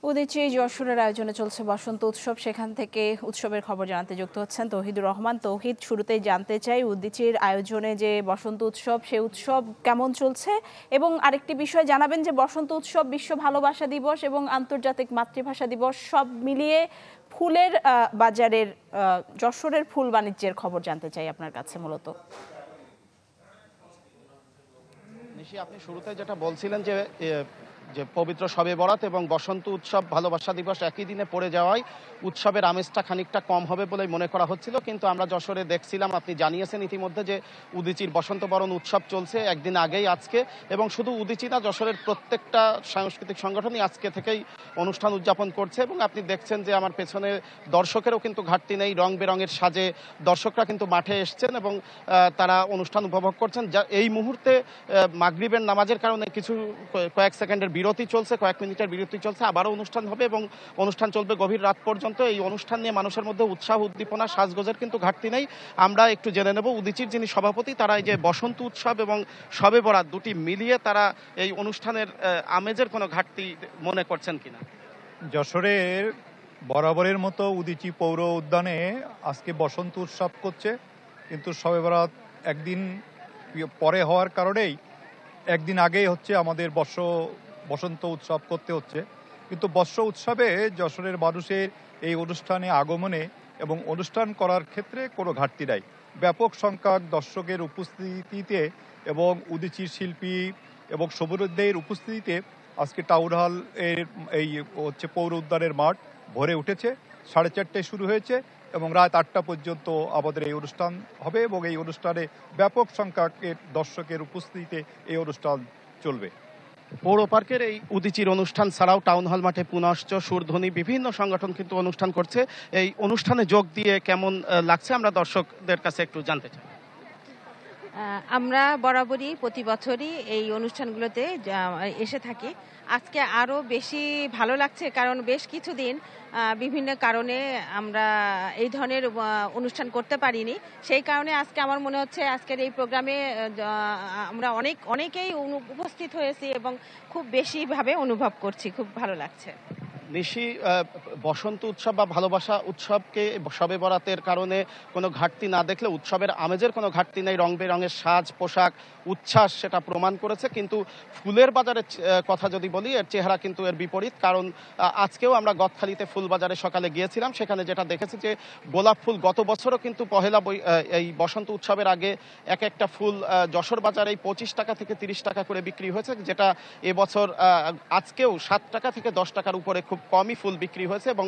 উদীচী যশোরের আয়োজনে চলছে বসন্ত উৎসব। সেখান থেকে উৎসবের খবর জানাতে যুক্ত হচ্ছেন তৌহিদুর রহমান। তৌহিদ, শুরুতেই জানতে চাই উদীচীর আয়োজনে যে বসন্ত উৎসব, সেই উৎসব কেমন চলছে, এবং আরেকটি বিষয় জানাবেন যে বসন্ত উৎসব, বিশ্ব ভালোবাসা দিবস এবং আন্তর্জাতিক মাতৃভাষা দিবস সব মিলিয়ে ফুলের বাজারের যশোরের ফুল বাণিজ্যের খবর জানতে চাই আপনার কাছে মূলত। নিশি, আপনি শুরুতে যেটা বলছিলেন যে যে পবিত্র শবে বরাত এবং বসন্ত উৎসব ভালোবাসা দিবস একই দিনে পড়ে যাওয়ায় উৎসবের আমেজটা খানিকটা কম হবে বলে মনে করা হচ্ছিল, কিন্তু আমরা যশোরে দেখছিলাম, আপনি জানিয়েছেন ইতিমধ্যে যে উদীচীর বসন্ত বরণ উৎসব চলছে একদিন আগেই আজকে, এবং শুধু উদীচী না, যশোরের প্রত্যেকটা সাংস্কৃতিক সংগঠনই আজকে থেকেই অনুষ্ঠান উদযাপন করছে। এবং আপনি দেখছেন যে আমার পেছনে দর্শকেরও কিন্তু ঘাটতি নেই, রং বেরঙের সাজে দর্শকরা কিন্তু মাঠে এসছেন এবং তারা অনুষ্ঠান উপভোগ করছেন। যা এই মুহূর্তে মাগরিবের নামাজের কারণে কয়েক সেকেন্ডের বিরতি চলছে, কয়েক মিনিটের বিরতি চলছে, আবারও অনুষ্ঠান হবে এবং অনুষ্ঠান চলবে গভীর রাত পর্যন্ত। এই অনুষ্ঠান নিয়ে মানুষের মধ্যে উৎসাহ উদ্দীপনা সাজগোজের কিন্তু ঘাটতি নেই। আমরা একটু জেনে নেব উদীচীর যিনি সভাপতি, তারা এই যে বসন্ত উৎসব এবং শবে বরাত দুটি মিলিয়ে তারা এই অনুষ্ঠানের আমেজের কোনো ঘাটতি মনে করছেন কিনা। যশোরের বরাবরের মতো উদীচী পৌর উদ্যানে আজকে বসন্ত উৎসব করছে, কিন্তু শবে বরাত একদিন পরে হওয়ার কারণেই একদিন আগেই হচ্ছে আমাদের বসন্ত উৎসব করতে হচ্ছে। কিন্তু বর্ষ উৎসবে যশোরের মানুষের এই অনুষ্ঠানে আগমনে এবং অনুষ্ঠান করার ক্ষেত্রে কোনো ঘাটতি নাই। ব্যাপক সংখ্যক দর্শকের উপস্থিতিতে এবং উদীচীর শিল্পী এবং সমৃদ্ধের উপস্থিতিতে আজকে টাউন হল এর এই হচ্ছে পৌর উদ্যানের মাঠ ভরে উঠেছে। 4:30টায় শুরু হয়েছে এবং রাত 8টা পর্যন্ত আমাদের এই অনুষ্ঠান হবে এবং এই অনুষ্ঠানে ব্যাপক সংখ্যক দর্শকের উপস্থিতিতে এই অনুষ্ঠান চলবে। পৌর পার্কের এই উদীচীর অনুষ্ঠান ছাড়াও টাউন হল মাঠে পুনশ্চ, সুরধ্বনি, বিভিন্ন সংগঠন কিন্তু অনুষ্ঠান করছে। এই অনুষ্ঠানে যোগ দিয়ে কেমন লাগছে আমরা দর্শকদের কাছে একটু জানতে চাই। আমরা বরাবরই প্রতি বছরই এই অনুষ্ঠানগুলোতে এসে থাকি। আজকে আরও বেশি ভালো লাগছে, কারণ বেশ কিছুদিন বিভিন্ন কারণে আমরা এই ধরনের অনুষ্ঠান করতে পারিনি। সেই কারণে আজকে আমার মনে হচ্ছে আজকের এই প্রোগ্রামে আমরা অনেকেই উপস্থিত হয়েছি এবং খুব বেশিভাবে অনুভব করছি। খুব ভালো লাগছে। নিশি, বসন্ত উৎসব বা ভালোবাসা উৎসবকে শবে বরাতের কারণে কোনো ঘাটতি না দেখলে উৎসবের আমেজের কোনো ঘাটতি নেই। রং বেরঙের সাজ পোশাক উচ্ছ্বাস সেটা প্রমাণ করেছে, কিন্তু ফুলের বাজারের কথা যদি বলি, এর চেহারা কিন্তু এর বিপরীত। কারণ আজকেও আমরা গদখালিতে ফুল বাজারে সকালে গিয়েছিলাম, সেখানে যেটা দেখেছি যে গোলাপ ফুল গত বছরও কিন্তু এই বসন্ত উৎসবের আগে এক একটা ফুল যশোর বাজারে 25 টাকা থেকে 30 টাকা করে বিক্রি হয়েছে, যেটা এবছর আজকেও 7 টাকা থেকে 10 টাকার উপরে খুব কমই ফুল বিক্রি হয়েছে। এবং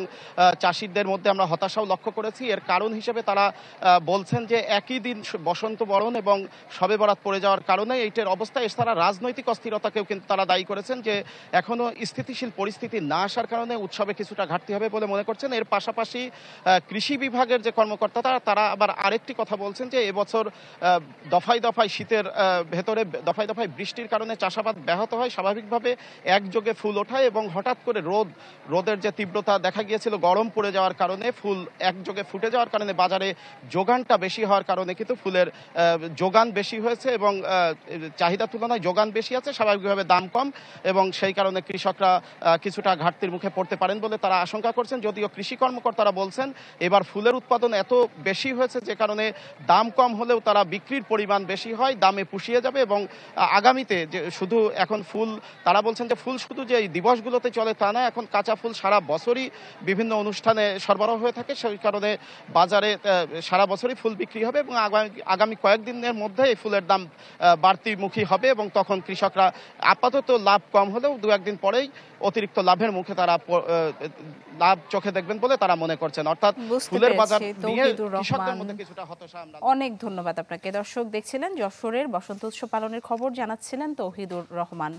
চাষিদের মধ্যে আমরা হতাশাও লক্ষ্য করেছি। এর কারণ হিসেবে তারা বলছেন যে একই দিন বসন্ত বরণ এবং শবে বরাত পড়ে যাওয়ার কারণে এইটার অবস্থা। এছাড়া রাজনৈতিক অস্থিরতাকেও কিন্তু তারা দায়ী করেছেন, যে এখনো স্থিতিশীল পরিস্থিতি না আসার কারণে উৎসবে কিছুটা ঘাটতি হবে বলে মনে করছেন। এর পাশাপাশি কৃষি বিভাগের যে কর্মকর্তা তারা আবার আরেকটি কথা বলছেন, যে এবছর দফায় দফায় শীতের ভেতরে দফায় দফায় বৃষ্টির কারণে চাষাবাদ ব্যাহত হয়। স্বাভাবিকভাবে একযোগে ফুল ওঠায় এবং হঠাৎ করে রোদের যে তীব্রতা দেখা গিয়েছিল, গরম পড়ে যাওয়ার কারণে ফুল একযোগে ফুটে যাওয়ার কারণে বাজারে যোগানটা বেশি হওয়ার কারণে কিন্তু ফুলের যোগান বেশি হয়েছে এবং চাহিদার তুলনায় যোগান বেশি আছে, স্বাভাবিকভাবে দাম কম, এবং সেই কারণে কৃষকরা কিছুটা ঘাটতির মুখে পড়তে পারেন বলে তারা আশঙ্কা করছেন। যদিও কৃষি কর্মকর্তারা বলছেন এবার ফুলের উৎপাদন এত বেশি হয়েছে যে কারণে দাম কম হলেও তারা বিক্রির পরিমাণ বেশি হয়, দামে পুষিয়ে যাবে। এবং আগামীতে যে শুধু এখন ফুল, তারা বলছেন যে ফুল শুধু যে এই দিবসগুলোতে চলে তা না, এখন কাঁচা ফুল সারা বছরই বিভিন্ন অনুষ্ঠানে সরবরাহ হয়ে থাকে, সেই কারণে বাজারে সারা বছরই ফুল বিক্রি হবে এবং আগামী কয়েকদিনের মধ্যে এই ফুলের দাম বাড়তিমুখী হবে এবং তখন কৃষকরা আপাতত লাভ কম হলেও 2-1 দিন পরেই অতিরিক্ত লাভের মুখে তারা লাভ চোখে দেখবেন বলে তারা মনে করছেন। অর্থাৎ ফুলের বাজার নিয়ে কৃষকদের মধ্যে কিছুটা হতাশা। অনেক ধন্যবাদ আপনাকে। দর্শক দেখছিলেন যশোরের বসন্ত উৎসব পালনের খবর জানাচ্ছিলেন তৌহিদুর রহমান।